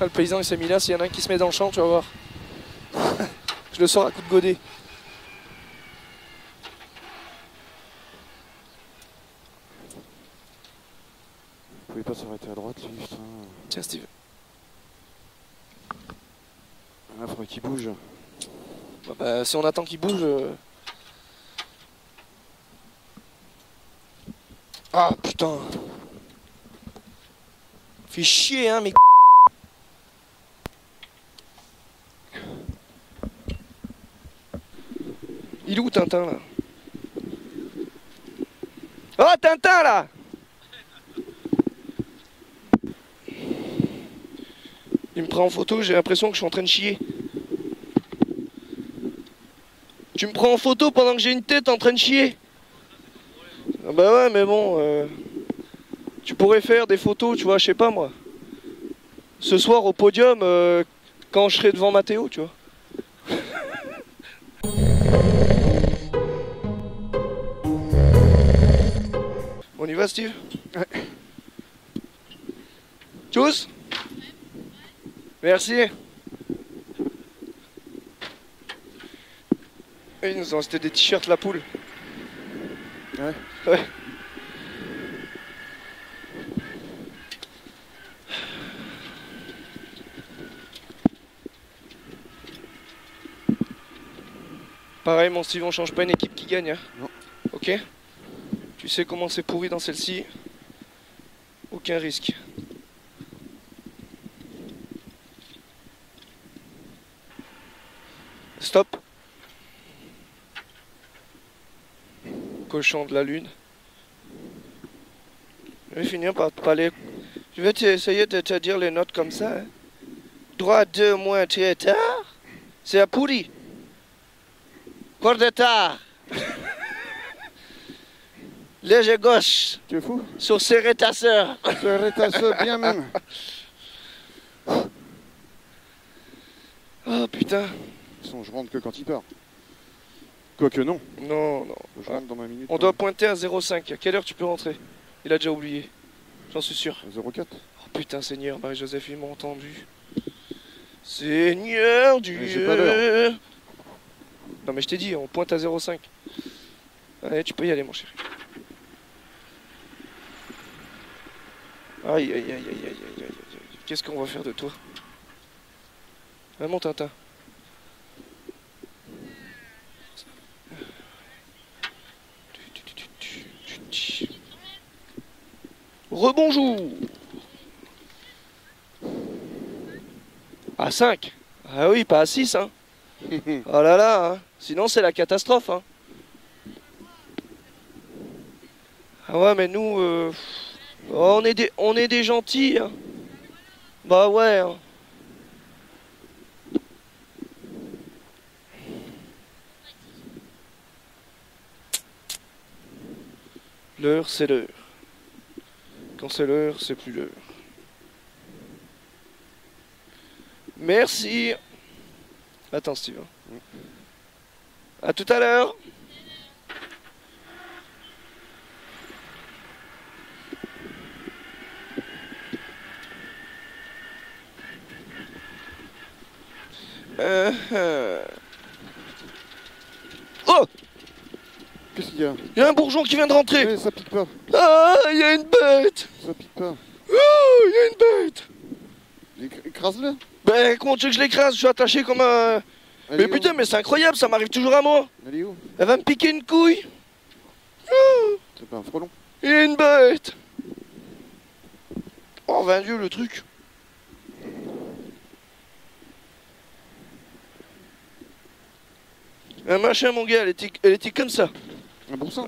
Ah, le paysan il s'est mis là, s'il y en a un qui se met dans le champ, tu vas voir. Je le sors à coup de godet. Vous pouvez pas s'arrêter à droite, lui, putain. Tiens, Steve. Là, faudrait qu'il bouge. Bah, si on attend qu'il bouge... Ah, putain. Fais chier, hein, mais... Il est où, Tintin, là? Oh, Tintin, là! Il me prend en photo, j'ai l'impression que je suis en train de chier. Tu me prends en photo pendant que j'ai une tête en train de chier? Ah bah ouais, mais bon... tu pourrais faire des photos, tu vois, je sais pas, moi. Ce soir, au podium, quand je serai devant Mathéo, tu vois. On y va, Steve? Ouais. Tous? Merci. Et ils nous ont resté des t-shirts la poule. Ouais. Ouais. Pareil, mon Steve, on change pas une équipe qui gagne. Hein. Non. Ok? Tu sais comment c'est pourri dans celle-ci? Aucun risque. Stop. Cochon de la lune. Je vais finir par te parler. Je vais essayer de te dire les notes comme ça. Hein. Droit 2 moins très tard. C'est à pourri. Corps de tard. Léger gauche. Tu es fou? Sur serrer ta sœur. Serrer ta sœur bien même. Oh putain. De toute façon, je rentre que quand il part. Quoique non. Non, non. Je rentre dans ma minute. On doit pointer à 0,5. À quelle heure tu peux rentrer? Il a déjà oublié. J'en suis sûr. 0,4. Oh putain, Seigneur, Marie-Joseph, ils m'ont entendu. Seigneur Dieu. J'ai pas d'heure. Non mais je t'ai dit, on pointe à 0,5. Allez, tu peux y aller, mon chéri. Aïe, aïe, aïe, aïe, aïe, aïe, aïe, aïe. Qu'est-ce qu'on va faire de toi? Ah, mon Tintin. Rebonjour. À 5. Ah oui, pas à 6, hein. Oh là là, hein. Sinon c'est la catastrophe, hein. Ah ouais, mais nous, on est des gentils, hein. Bah ouais, hein. L'heure, c'est l'heure. Quand c'est l'heure, c'est plus l'heure. Merci. Attends, Steve. À tout à l'heure. Oh! Qu'est-ce qu'il y a? Il y a un bourgeon qui vient de rentrer. Ouais, ça pique pas. Ah, il y a une bête. Ça pique pas. Oh, il y a une bête. Écrase-le. Ben, comment tu veux que je l'écrase? Je suis attaché comme un... Mais putain, mais c'est incroyable, ça m'arrive toujours à moi. Elle est où? Elle va me piquer une couille. Oh, C'est pas un frelon. il y a une bête. Oh, ben Dieu, le truc. Un machin, mon gars, elle était comme ça. Un boursin.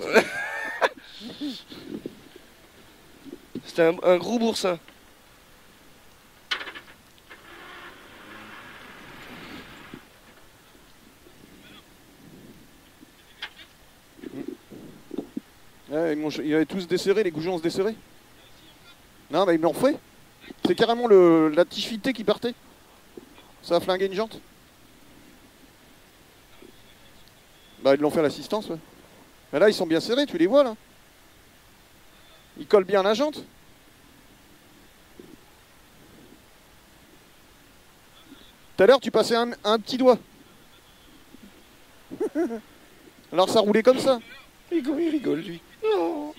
C'était un gros boursin. Ouais, ils avaient tous desserré, les goujons se desserré. Non, mais ils l'ont fait. C'est carrément la tifité qui partait. Ça a flingué une jante. Bah, ils l'ont fait à l'assistance, ouais. Mais là, ils sont bien serrés, tu les vois, là. Ils collent bien à la jante. Tout à l'heure, tu passais un petit doigt. Alors ça roulait comme ça. Il rigole, lui. Non.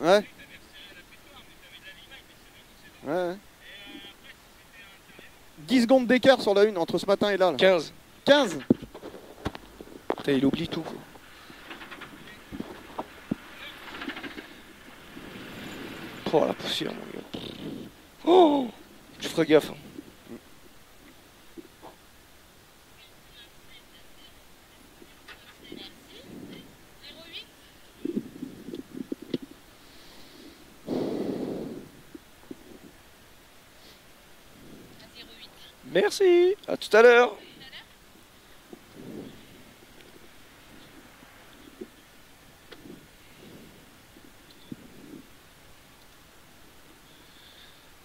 Ouais. Ouais. 10 secondes d'écart sur la une entre ce matin et là. 15. 15. Putain, il oublie tout, quoi. Oh, la poussière, mon gars. Oh, tu feras gaffe. Hein. Merci, à tout à l'heure.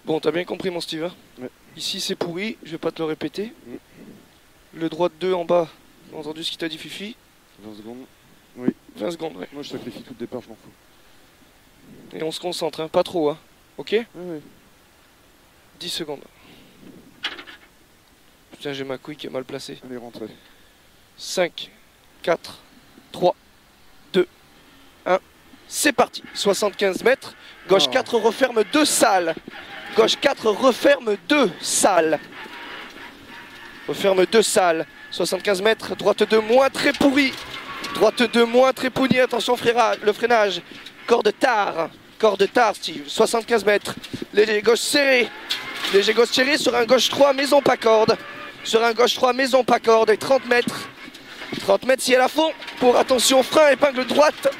Bon, t'as bien compris mon Steve, hein? Ouais. Ici c'est pourri, je vais pas te le répéter. Le droit de 2 en bas, t'as entendu ce qu'il t'a dit Fifi? 20 secondes. Oui. 20 secondes, ouais. Moi je sacrifie tout le départ, je m'en fous. Et on se concentre, hein? Pas trop, hein? Ok? Ouais. 10 secondes. Putain, j'ai ma couille qui est mal placée. Allez, rentrez. 5, 4, 3, 2, 1. C'est parti. 75 mètres. Gauche 4 referme 2 salles. Gauche 4 referme 2 salles. Referme 2 salles. 75 mètres. Droite 2 moins très pourri. Droite 2 moins très pourri. Attention le freinage. Corde tard. Corde tard, Steve. 75 mètres. Léger gauche serré. Léger gauche serré sur un gauche 3 maison pas corde. Sur un gauche 3 maison pas corde. Et 30 mètres. 30 mètres si elle a fond. Pour attention frein épingle droite.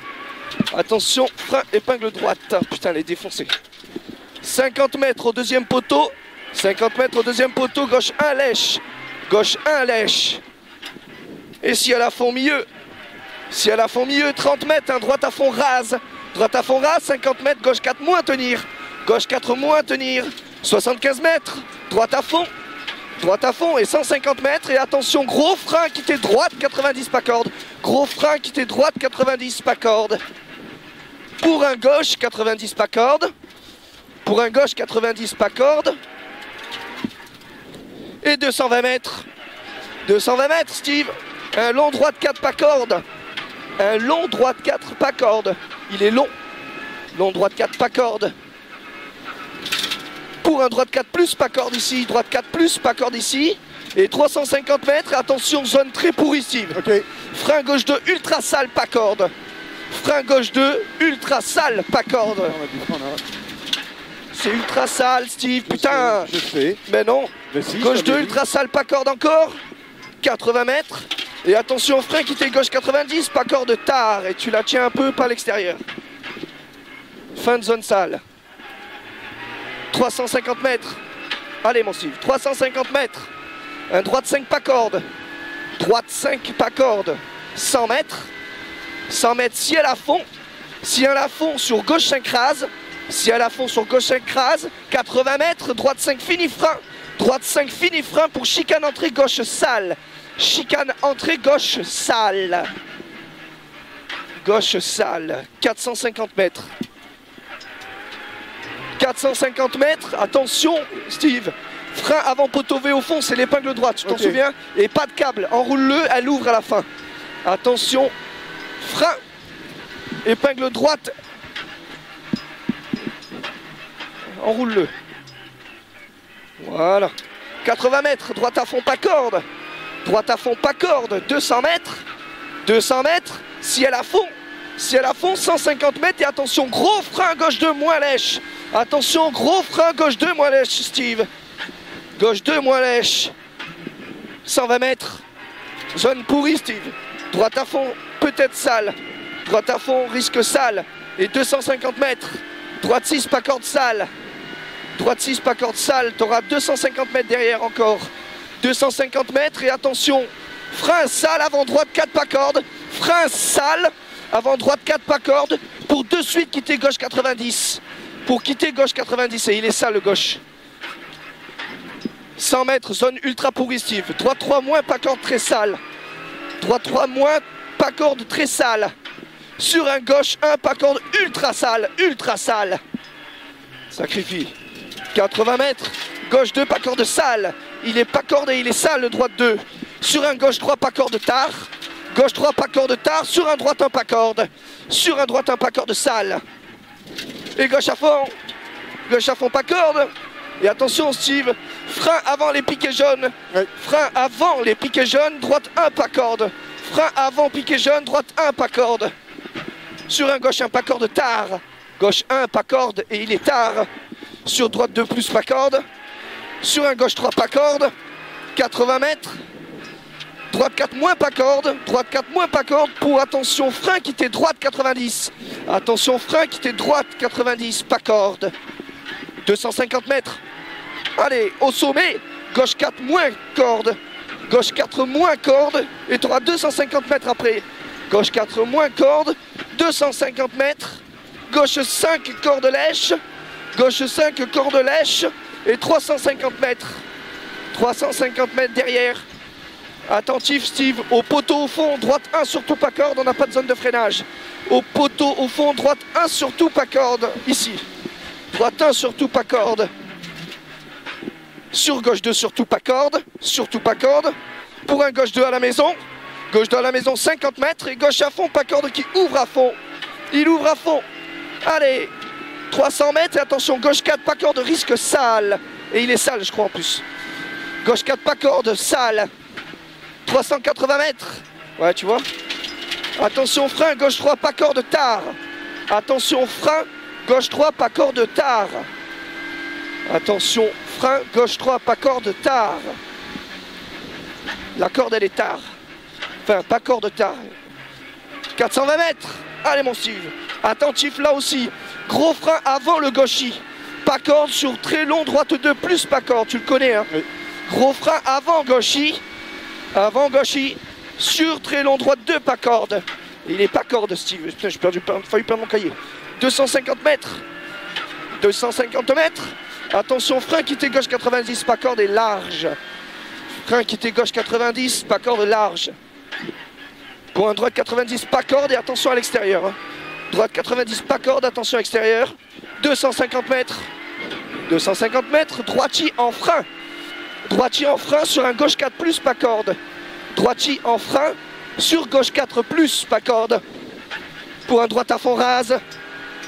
Attention frein épingle droite. Putain elle est défoncée. 50 mètres au deuxième poteau. 50 mètres au deuxième poteau. Gauche 1 lèche. Gauche 1 lèche. Et si elle a fond milieu. Si elle a fond milieu 30 mètres. Droite à fond rase. Droite à fond rase. 50 mètres. Gauche 4 moins tenir. Gauche 4 moins tenir. 75 mètres. Droite à fond. Droite à fond et 150 mètres. Et attention, gros frein quitté droite, 90 pas corde. Gros frein quitté droite, 90 pas corde. Pour un gauche, 90 pas corde. Pour un gauche, 90 pas corde. Et 220 mètres. 220 mètres, Steve. Un long droite 4 pas corde. Un long droite 4 pas corde. Il est long. Long droite 4 pas corde. Pour un droite 4 plus, pas corde ici. Droite 4 plus, pas corde ici. Et 350 mètres. Attention, zone très pourrie, Steve. Ok. Frein gauche 2, ultra sale, pas corde. Frein gauche 2, ultra sale, pas corde. C'est ultra sale, Steve. Putain. Je sais. Mais non. Mais si, Gauche 2, ultra sale, pas corde encore. 80 mètres. Et attention, frein quitté gauche 90, pas corde tard. Et tu la tiens un peu, pas à l'extérieur. Fin de zone sale. 350 mètres. Allez mon Steve, 350 mètres. Un droite 5 pas corde. Droite 5 pas corde. 100 mètres. 100 mètres si elle a fond. Si elle a fond sur gauche 5 rase. Si elle a fond sur gauche 5 rase. 80 mètres. Droite 5 fini frein. Droite 5 fini frein pour chicane entrée gauche sale. Chicane entrée gauche sale. Gauche sale. 450 mètres. 450 mètres, attention Steve, frein avant poteau V au fond, c'est l'épingle droite, tu t'en souviens? Et pas de câble, enroule-le, elle ouvre à la fin. Attention, frein, épingle droite, enroule-le. Voilà, 80 mètres, droite à fond pas corde, droite à fond pas corde, 200 mètres, 200 mètres, si elle a fond. Si elle a fond, 150 mètres et attention, gros frein gauche 2 moins lèche. Attention, gros frein gauche 2 moins lèche, Steve. Gauche 2 moins lèche. 120 mètres. Zone pourrie, Steve. Droite à fond, peut-être sale. Droite à fond, risque sale. Et 250 mètres. Droite 6, pas corde sale. Droite 6, pas corde sale. Tu auras 250 mètres derrière encore. 250 mètres et attention. Frein sale avant droite 4 pas corde. Frein sale. Avant droite 4 pas corde pour de suite quitter gauche 90. Pour quitter gauche 90 et il est sale le gauche. 100 mètres, zone ultra pourrie Steve. Droite 3 moins, pas corde très sale. Droite 3 moins, pas corde très sale. Sur un gauche 1, pas corde ultra sale. Ultra sale. Sacrifie. 80 mètres, gauche 2, pas corde sale. il est pas corde et il est sale, le droite 2. Sur un gauche 3, pas corde tard. Gauche 3, pas corde tard. Sur un droite 1, pas corde. Sur un droite 1, pas corde sale. Et gauche à fond. Gauche à fond, pas corde. Et attention Steve, frein avant les piquets jaunes. Ouais. Frein avant les piquets jaunes, droite 1, pas corde. Frein avant piquet jaune, droite 1, pas corde. Sur un gauche 1, pas corde tard. Gauche 1, pas corde et il est tard. Sur droite 2 plus, pas corde. Sur un gauche 3, pas corde. 80 mètres. Droite 4 moins, pas corde. Droite 4 moins, pas corde. Pour attention, frein quitté droite 90. Attention, frein quitté droite 90, pas corde. 250 mètres. Allez, au sommet. Gauche 4 moins corde. Gauche 4 moins corde. Et tu auras 250 mètres après. Gauche 4 moins corde. 250 mètres. Gauche 5 corde lèche. Gauche 5 corde lèche. Et 350 mètres. 350 mètres derrière. Attentif Steve, au poteau au fond, droite 1 surtout pas corde, on n'a pas de zone de freinage. Au poteau au fond, droite 1 surtout pas corde, ici. Droite 1 surtout pas corde. Sur gauche 2 surtout pas corde, surtout pas corde. Pour un gauche 2 à la maison. Gauche 2 à la maison 50 mètres et gauche à fond, pas corde qui ouvre à fond. Il ouvre à fond. Allez, 300 mètres et attention, gauche 4 pas corde, risque sale. Et il est sale je crois en plus. Gauche 4 pas corde, sale. 380 mètres. Ouais, tu vois. Attention, frein, gauche 3, pas corde tard. Attention, frein, gauche 3, pas corde tard. Attention, frein, gauche 3, pas corde tard. La corde, elle est tard. Enfin, pas corde tard. 420 mètres. Allez, mon Steve. Attentif là aussi. Gros frein avant le gauchy. Pas corde sur très long, droite 2, plus pas corde. Tu le connais, hein. Oui. Gros frein avant gauchy. Avant gauchy, sur très long droite 2, pas corde. Il est pas corde Steve, putain j'ai failli perdre mon cahier. 250 mètres. 250 mètres. Attention, frein quitté gauche 90, pas corde et large. Frein quitté gauche 90, pas corde large. Pour un droite 90, pas corde et attention à l'extérieur. Hein. Droite 90, pas corde, attention à l'extérieur. 250 mètres. 250 mètres, droitier en frein. Droitier en frein sur un gauche 4 plus, pas corde. Droitier en frein sur gauche 4 plus, pas corde. Pour un droite à fond rase.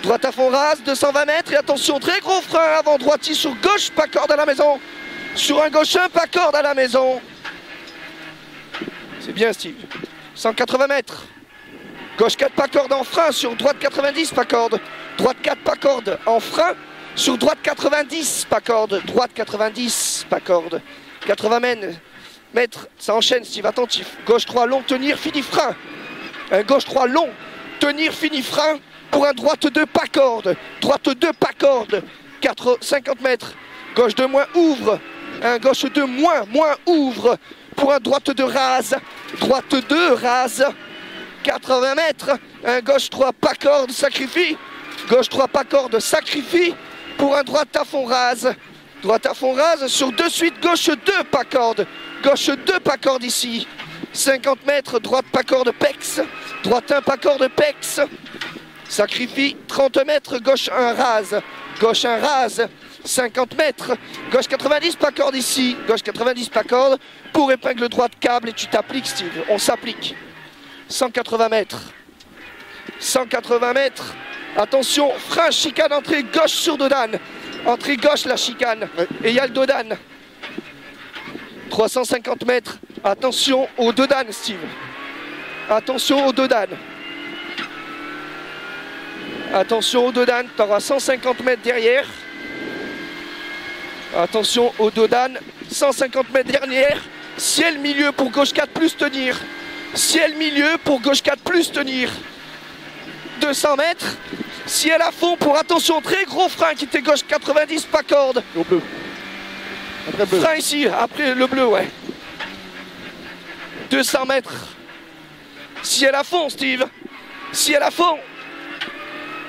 Droite à fond rase, 220 mètres. Et attention, très gros frein avant droitier sur gauche, pas corde à la maison. Sur un gauche 1, pas corde à la maison. C'est bien Steve. 180 mètres. Gauche 4, pas corde en frein sur droite 90, pas corde. Droite 4, pas corde en frein. Sur droite 90, pas corde. Droite 90, pas corde. 80 mètres, ça enchaîne Steve, attentif. Gauche 3, long, tenir, fini, frein. Un gauche 3, long, tenir, fini, frein. Pour un droite 2, pas corde. Droite 2, pas corde. 50 mètres. Gauche 2, moins, ouvre. Un gauche 2, moins, ouvre. Pour un droite 2, rase. Droite 2, rase. 80 mètres. Un gauche 3, pas corde, sacrifie. Gauche 3, pas corde, sacrifie. Pour un droite à fond rase. Droite à fond rase sur de suite. Gauche 2, pas corde. Gauche 2, pas corde ici. 50 mètres. Droite, pas corde, pex. Droite 1, pas corde, pex. Sacrifie. 30 mètres. Gauche 1, rase. Gauche 1, rase. 50 mètres. Gauche 90, pas corde ici. Gauche 90, pas corde. Pour épingle droite, câble et tu t'appliques, Steve. On s'applique. 180 mètres. 180 mètres. Attention, frein, chicane, entrée gauche sur Dodane. Entrée gauche, la chicane. Ouais. Et il y a le Dodane. 350 mètres. Attention au Dodane, Steve. Attention au Dodane. Attention au Dodane. Tu auras 150 mètres derrière. Attention au Dodane. 150 mètres derrière. Ciel milieu pour gauche 4 plus tenir. Ciel milieu pour gauche 4 plus tenir. 200 mètres. Ciel à fond pour attention, très gros frein qui était gauche 90, pas corde. Au bleu. Après bleu. Frein ici, après le bleu, ouais. 200 mètres. Ciel à fond, Steve. Ciel à fond.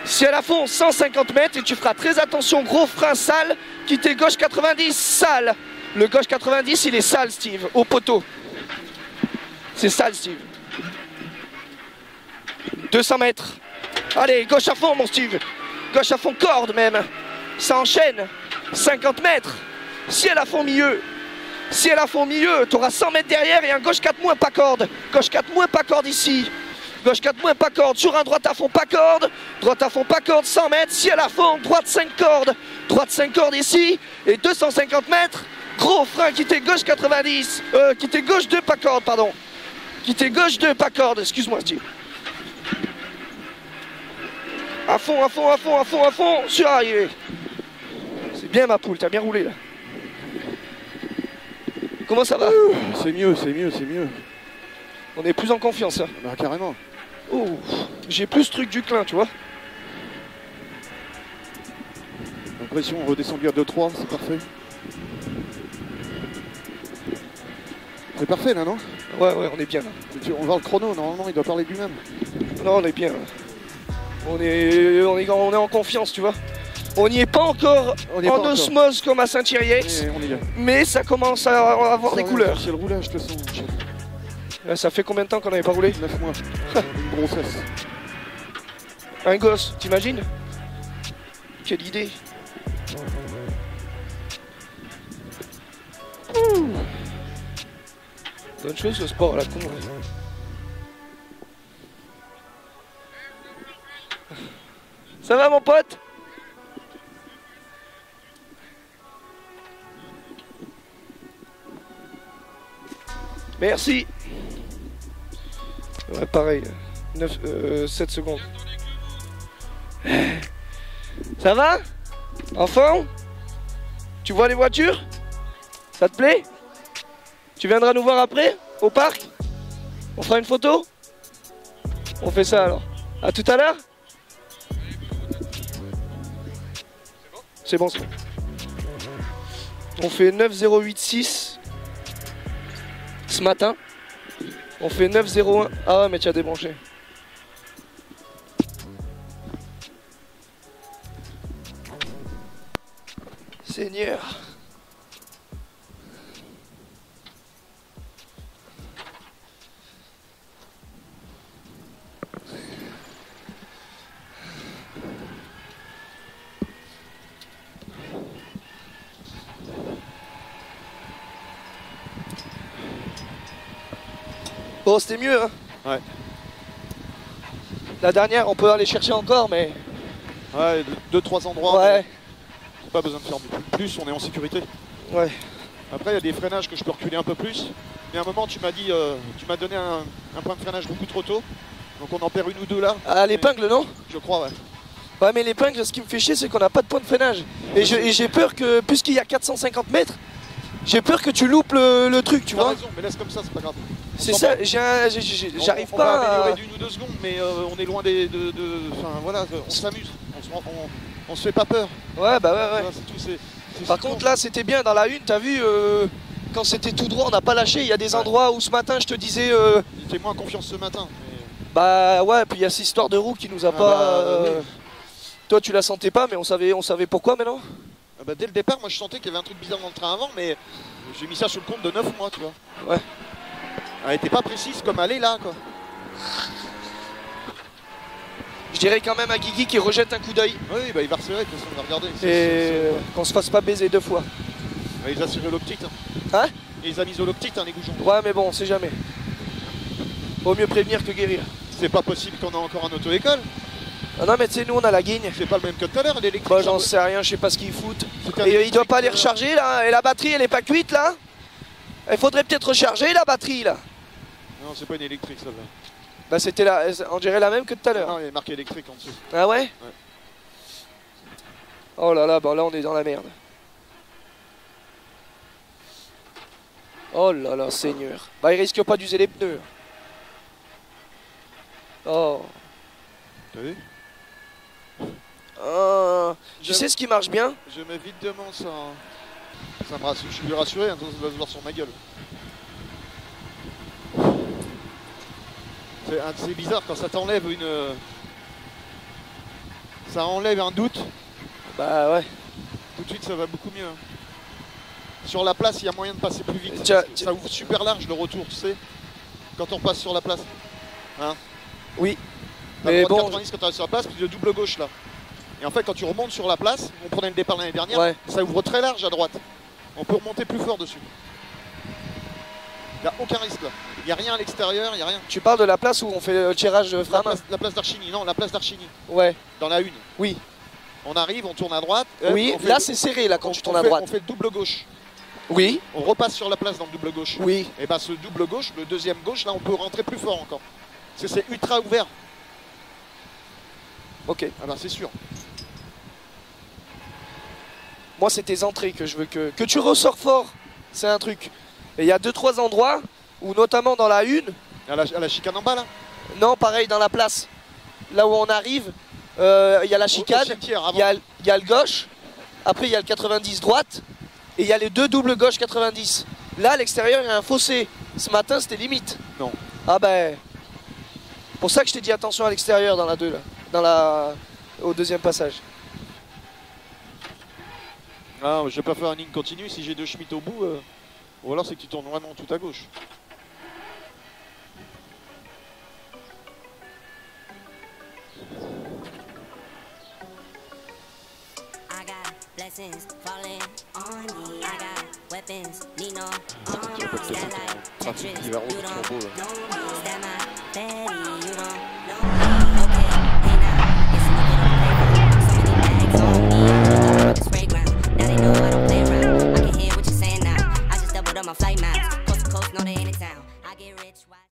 Ciel à fond, 150 mètres et tu feras très attention, gros frein sale qui était gauche 90, sale. Le gauche 90, il est sale, Steve, au poteau. C'est sale, Steve. 200 mètres. Allez, gauche à fond, mon Steve. Gauche à fond, corde même. Ça enchaîne. 50 mètres. Ciel à fond, milieu. Si elle a fond au milieu, tu auras 100 mètres derrière et un gauche 4 moins pas corde. Gauche 4 moins pas corde ici. Gauche 4 moins pas corde. Sur un droite à fond pas corde. Droite à fond pas corde 100 mètres. Si elle a fond, droite 5 cordes. Droite 5 cordes ici. Et 250 mètres. Gros frein qui était gauche 90. Qui était gauche 2 pas corde, pardon. Qui était gauche 2 pas corde. Excuse-moi, Steve. À fond, à fond, à fond, à fond, à fond. Sur arrivée. C'est bien ma poule, t'as bien roulé là. Comment ça va? C'est mieux, c'est mieux, c'est mieux. On est plus en confiance. Hein. Bah carrément. Oh, j'ai plus ce truc du clin, tu vois. L'impression redescendu à 2-3, c'est parfait. C'est parfait là, non? Ouais, on est bien là. On va voir le chrono, normalement il doit parler de lui-même. Non, on est bien là. On est en confiance, tu vois. On n'y est pas encore en osmose comme à Saint-Thierry-Ex, mais ça commence à avoir des couleurs. C'est le roulage, je te sens. Ça fait combien de temps qu'on n'avait pas roulé? 9 mois. Une grossesse. Un gosse, t'imagines? Quelle idée. Bonne chose ce sport à la con. Ça va mon pote? Merci. Ouais, pareil. 7 secondes. Ça va? Enfant? Tu vois les voitures? Ça te plaît? Tu viendras nous voir après? Au parc? On fera une photo? On fait ça alors. À tout à l'heure? C'est bon, c'est bon. On fait 9,086 ce matin. On fait 9,01. Ah ouais, mais tu as débranché. Seigneur. Bon, c'était mieux, hein? Ouais. La dernière, on peut aller chercher encore, mais... Ouais, 2-3 endroits. Ouais. Pas besoin de faire plus, on est en sécurité. Ouais. Après, il y a des freinages que je peux reculer un peu plus. Mais à un moment, tu m'as dit, tu m'as donné un point de freinage beaucoup trop tôt. Donc on en perd une ou deux là. À l'épingle, non? Je crois, ouais. Ouais, mais l'épingle, ce qui me fait chier, c'est qu'on n'a pas de point de freinage. Et j'ai peur que, puisqu'il y a 450 mètres, j'ai peur que tu loupes le truc, tu vois. T'as raison, mais laisse comme ça, c'est pas grave. C'est ça, j'arrive pas on va à... améliorer d'une ou deux secondes, mais on est loin Enfin voilà, on s'amuse, on se fait pas peur. Ouais, bah ouais. Voilà, c'est tout, Par contre, là, c'était bien, dans la une, t'as vu, quand c'était tout droit, on n'a pas lâché. Il y a des endroits où ce matin, je te disais... J'ai moins confiance ce matin. Mais... Bah ouais, puis il y a cette histoire de roue qui nous a pas... oui. Toi, tu la sentais pas, mais on savait pourquoi maintenant. Bah, dès le départ, moi je sentais qu'il y avait un truc bizarre dans le train avant, mais j'ai mis ça sur le compte de 9 mois, tu vois. Ouais. Elle était pas précise comme elle est là, quoi. Je dirais quand même à Guigui qui rejette un coup d'œil. Oui, bah il va resserrer, de toute façon, on va regarder. Et qu'on se fasse pas baiser 2 fois. Bah, ils ont assuré l'optique. Hein? Et ils ont mis l'optique, les goujons. Ouais, mais bon, on sait jamais. Vaut mieux prévenir que guérir. C'est pas possible qu'on ait encore un auto-école. Ah non, mais tu sais, nous on a la guigne. C'est pas le même que tout à l'heure, l'électrique. Moi j'en sais rien, je sais pas ce qu'ils foutent. Et Et il doit pas les recharger là. Et la batterie elle est pas cuite là. Il faudrait peut-être recharger la batterie là. Non, c'est pas une électrique celle-là. Bah c'était là, on dirait la même que tout à l'heure. Non, il y a marqué électrique en dessous. Ah ouais? Ouais. Oh là là, bah là on est dans la merde. Oh là là, Seigneur. Bah il risque pas d'user les pneus. Oh. T'as vu? Tu sais ce qui marche bien? Je mets vite devant ça. Ça me rassure. Je suis rassuré, hein, ça va se voir sur ma gueule. C'est bizarre quand ça t'enlève une... Ça enlève un doute. Bah ouais. Tout de suite ça va beaucoup mieux. Sur la place il y a moyen de passer plus vite. Ça ouvre super large le retour, tu sais. Quand on passe sur la place. Hein? Oui. Mais bon... 90 quand on est sur la place, puis le double gauche là. Et en fait quand tu remontes sur la place, on prenait le départ l'année dernière, ouais. ça ouvre très large à droite. On peut remonter plus fort dessus. Il n'y a aucun risque là. Il n'y a rien à l'extérieur, il n'y a rien. Tu parles de la place où on fait le tirage de frein à main? La place d'Archigny, non, la place d'Archigny. Ouais. Dans la 1. Oui. On arrive, on tourne à droite. Oui, là c'est serré là quand tu tournes à droite. On fait le double gauche. Oui. On repasse sur la place dans le double gauche. Oui. Et bah ce double gauche, le deuxième gauche, là on peut rentrer plus fort encore. Parce que c'est ultra ouvert. Ok. Ah bah c'est sûr. Moi c'est tes entrées que je veux que tu ressors fort. C'est un truc. Et il y a 2-3 endroits où notamment dans la 1. À la chicane en bas là. Non, pareil dans la place. Là où on arrive, il y a la chicane, il y a le gauche. Après il y a le 90 droite. Et il y a les 2 doubles gauche 90. Là à l'extérieur il y a un fossé. Ce matin c'était limite. Non. Ah ben. Pour ça que je t'ai dit attention à l'extérieur dans la 2 là. Au deuxième passage. Ah, je vais pas faire une ligne continue si j'ai 2 Schmitt au bout. Ou alors c'est que tu tournes vraiment tout à gauche. Blessings falling on me. I got weapons, need no Trafic qui va rouler sur beau là.